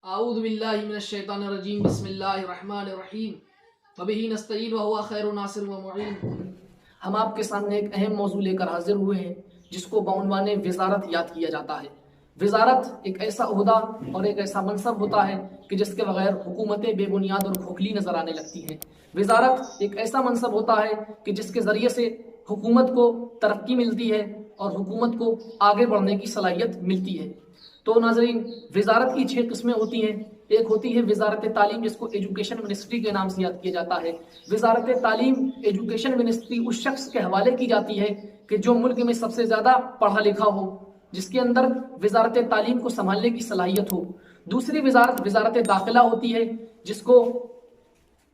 اعوذ باللہ من الشیطان الرجیم بسم اللہ الرحمن الرحیم وبہ نستعین وہو خیر ناصر و معین۔ ہم آپ کے سامنے ایک اہم موضوع لے کر حاضر ہوئے ہیں جس کو بعنوان وزارت یاد کیا جاتا ہے۔ وزارت ایک ایسا عہدہ اور ایک ایسا منصب ہوتا ہے کہ جس کے بغیر حکومتیں بے بنیاد اور کھوکھلی نظر آنے لگتی ہیں۔ وزارت ایک ایسا منصب ہوتا ہے کہ جس کے ذریعے سے حکومت کو ترقی ملتی ہے اور حکومت کو آگے بڑھنے کی صلاحیت ملتی ہے۔ تو ناظرین، وزارت کی 6 قسمیں ہوتی ہیں۔ ایک ہوتی ہے وزارت تعلیم، جس کو ایجوکیشن منسٹری کے نام سے یاد کیا جاتا ہے۔ وزارت تعلیم ایجوکیشن منسٹری اس شخص کے حوالے کی جاتی ہے کہ جو ملک میں سب سے زیادہ پڑھا لکھا ہو، جس کے اندر وزارت تعلیم کو سنبھالنے کی صلاحیت ہو۔ دوسری وزارت وزارت داخلہ ہوتی ہے، جس کو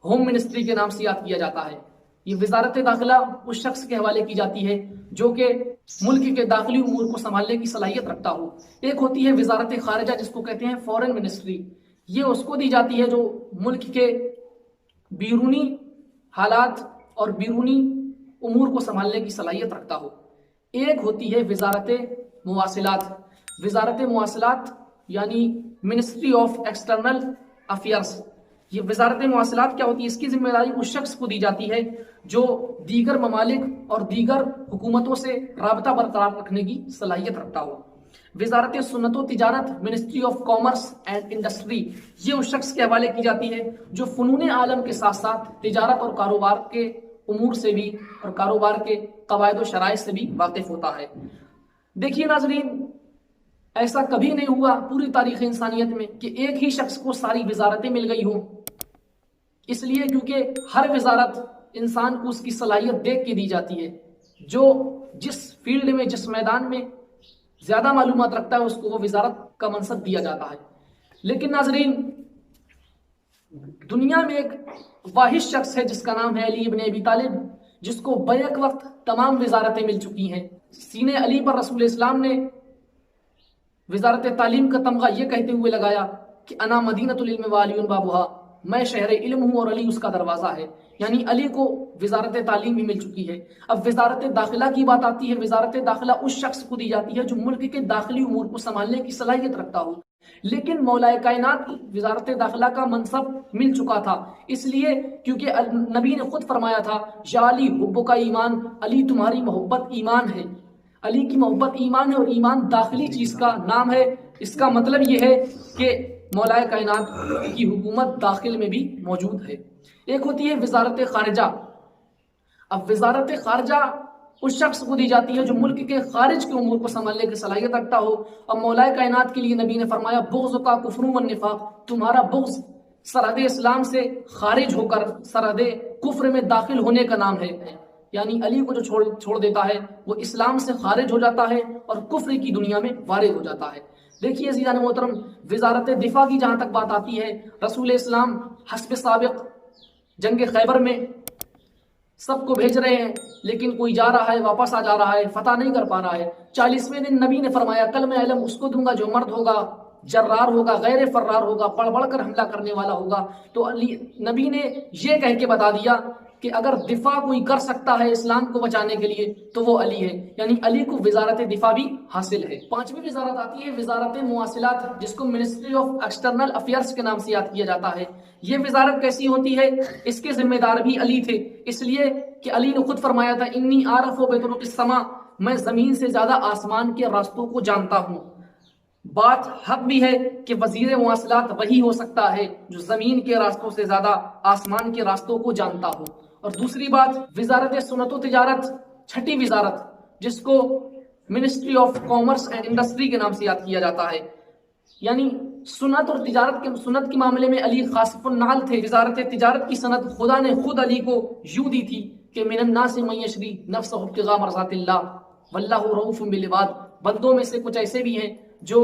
ہوم منسٹری کے نام سے یاد کیا جاتا ہے۔ یہ وزارت داخلہ اس شخص کے حوالے کی جاتی ہے جو کہ ملک کے داخلی امور کو سنبھالنے کی صلاحیت رکھتا ہو۔ ایک ہوتی ہے وزارت خارجہ، جس کو کہتے ہیں فورن منسٹری۔ یہ اس کو دی جاتی ہے جو ملک کے بیرونی حالات اور بیرونی امور کو سنبھالنے کی صلاحیت رکھتا ہو۔ ایک ہوتی ہے وزارت مواصلات۔ وزارت مواصلات یعنی منسٹری آف ایکسٹرنل افیئرس۔ یہ وزارت مواصلات کیا ہوتی ہے؟ اس کی ذمہ داری اس شخص کو دی جاتی ہے جو دیگر ممالک اور دیگر حکومتوں سے رابطہ برقرار رکھنے کی صلاحیت رکھتا ہو۔ وزارت صنعت و تجارت، ministry of commerce and industry, یہ اس شخص کے حوالے کی جاتی ہے جو فنون عالم کے ساتھ ساتھ تجارت اور کاروبار کے امور سے بھی اور کاروبار کے قواعد و شرائط سے بھی واقف ہوتا ہے۔ دیکھیے ناظرین، ایسا کبھی نہیں ہوا پوری تاریخ انسانیت میں کہ ایک ہی شخص کو ساری وزارتیں مل گئی ہوں۔ اس لیے کیونکہ ہر وزارت انسان کو اس کی صلاحیت دیکھ کے دی جاتی ہے۔ جو جس فیلڈ میں، جس میدان میں زیادہ معلومات رکھتا ہے، اس کو وہ وزارت کا منصب دیا جاتا ہے۔ لیکن ناظرین، دنیا میں ایک واحد شخص ہے جس کا نام ہے علی ابن ابی طالب، جس کو بیک وقت تمام وزارتیں مل چکی ہیں۔ سینے علی پر رسول اسلام نے وزارت تعلیم کا تمغہ یہ کہتے ہوئے لگایا کہ انا مدینۃ العلم وعلی بابھا، میں شہر علم ہوں اور علی اس کا دروازہ ہے۔ یعنی علی کو وزارت تعلیم بھی مل چکی ہے۔ اب وزارت داخلہ کی بات آتی ہے۔ وزارت داخلہ اس شخص کو دی جاتی ہے جو ملک کے داخلی امور کو سنبھالنے کی صلاحیت رکھتا ہو۔ لیکن مولا کائنات کو وزارت داخلہ کا منصب مل چکا تھا، اس لیے کیونکہ نبی نے خود فرمایا تھا یا علی حب کا ایمان، علی تمہاری محبت ایمان ہے۔ علی کی محبت ایمان ہے، اور ایمان داخلی چیز کا نام ہے۔ اس کا مطلب یہ ہے کہ مولا کائنات کی حکومت داخل میں بھی موجود ہے۔ ایک ہوتی ہے وزارت خارجہ۔ اب وزارت خارجہ اس شخص کو دی جاتی ہے جو ملک کے خارج کے امور کو سنبھالنے کی صلاحیت رکھتا ہو۔ اور مولا کائنات کے لیے نبی نے فرمایا بغض کا کفر و نفاق، تمہارا بغض سرحد اسلام سے خارج ہو کر سرحد کفر میں داخل ہونے کا نام ہے۔ یعنی علی کو جو چھوڑ دیتا ہے وہ اسلام سے خارج ہو جاتا ہے اور کفر کی دنیا میں وارد ہو جاتا ہے۔ دیکھیے عزیزان محترم، وزارت دفاع کی جہاں تک بات آتی ہے، رسول اسلام حسب سابق جنگ خیبر میں سب کو بھیج رہے ہیں، لیکن کوئی جا رہا ہے واپس آ جا رہا ہے، فتح نہیں کر پا رہا ہے۔ 40ویں دن نبی نے فرمایا کل میں علم اس کو دوں گا جو مرد ہوگا، جرار ہوگا، غیر فرار ہوگا، بڑھ بڑھ کر حملہ کرنے والا ہوگا۔ تو نبی نے یہ کہہ کے بتا دیا کہ اگر دفاع کوئی کر سکتا ہے اسلام کو بچانے کے لیے تو وہ علی ہے۔ یعنی علی کو وزارت دفاع بھی حاصل ہے۔ 5ویں وزارت آتی ہے وزارت مواصلات، جس کو منسٹری آف ایکسٹرنل افیئرس کے نام سے یاد کیا جاتا ہے۔ یہ وزارت کیسی ہوتی ہے؟ اس کے ذمہ دار بھی علی تھے، اس لیے کہ علی نے خود فرمایا تھا انی عارف بطرق السماء، میں زمین سے زیادہ آسمان کے راستوں کو جانتا ہوں۔ بات حق بھی ہے کہ وزیر مواصلات وہی ہو سکتا ہے جو زمین کے راستوں سے زیادہ آسمان کے راستوں کو جانتا ہو۔ اور دوسری بات وزارت صنعت و تجارت، 6ٹھی وزارت، جس کو ministry of commerce and industry کے نام سے یاد کیا جاتا ہے۔ یعنی صنعت اور تجارت کے معاملے میں علی خاصف النعل تھے۔ وزارت تجارت کی صنعت خدا نے خود علی کو یوں دی تھی کہ من الناس من یشری نفسہ ابتغاء مرضات اللہ واللہ رؤوف بالعباد، بندوں میں سے کچھ ایسے بھی ہیں جو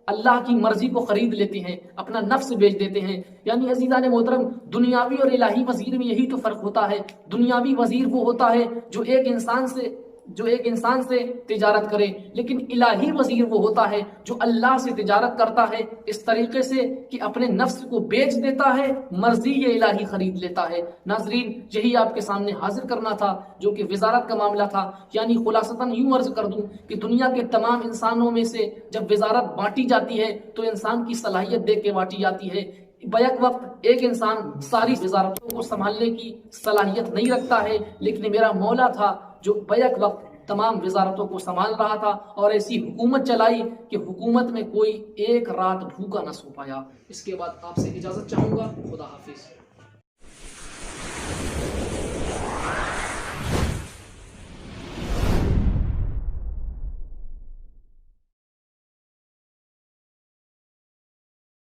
اللہ کی مرضی کو خرید لیتے ہیں، اپنا نفس بیچ دیتے ہیں۔ یعنی عزیزان محترم، دنیاوی اور الہی وزیر میں یہی تو فرق ہوتا ہے۔ دنیاوی وزیر وہ ہوتا ہے جو ایک انسان سے جو ایک انسان سے تجارت کرے، لیکن الہی وزیر وہ ہوتا ہے جو اللہ سے تجارت کرتا ہے اس طریقے سے کہ اپنے نفس کو بیچ دیتا ہے، مرضی الہی خرید لیتا ہے۔ ناظرین، یہی آپ کے سامنے حاضر کرنا تھا جو کہ وزارت کا معاملہ تھا۔ یعنی خلاصتاً یوں عرض کر دوں کہ دنیا کے تمام انسانوں میں سے جب وزارت بانٹی جاتی ہے تو انسان کی صلاحیت دیکھ کے بانٹی جاتی ہے۔ بیک وقت ایک انسان ساری وزارتوں کو سنبھالنے کی صلاحیت نہیں رکھتا ہے، لیکن میرا مولا تھا جو بیک وقت تمام وزارتوں کو سنبھال رہا تھا اور ایسی حکومت چلائی کہ حکومت میں کوئی ایک رات بھوکا نہ سو پایا۔ اس کے بعد آپ سے اجازت چاہوں گا، خدا حافظ۔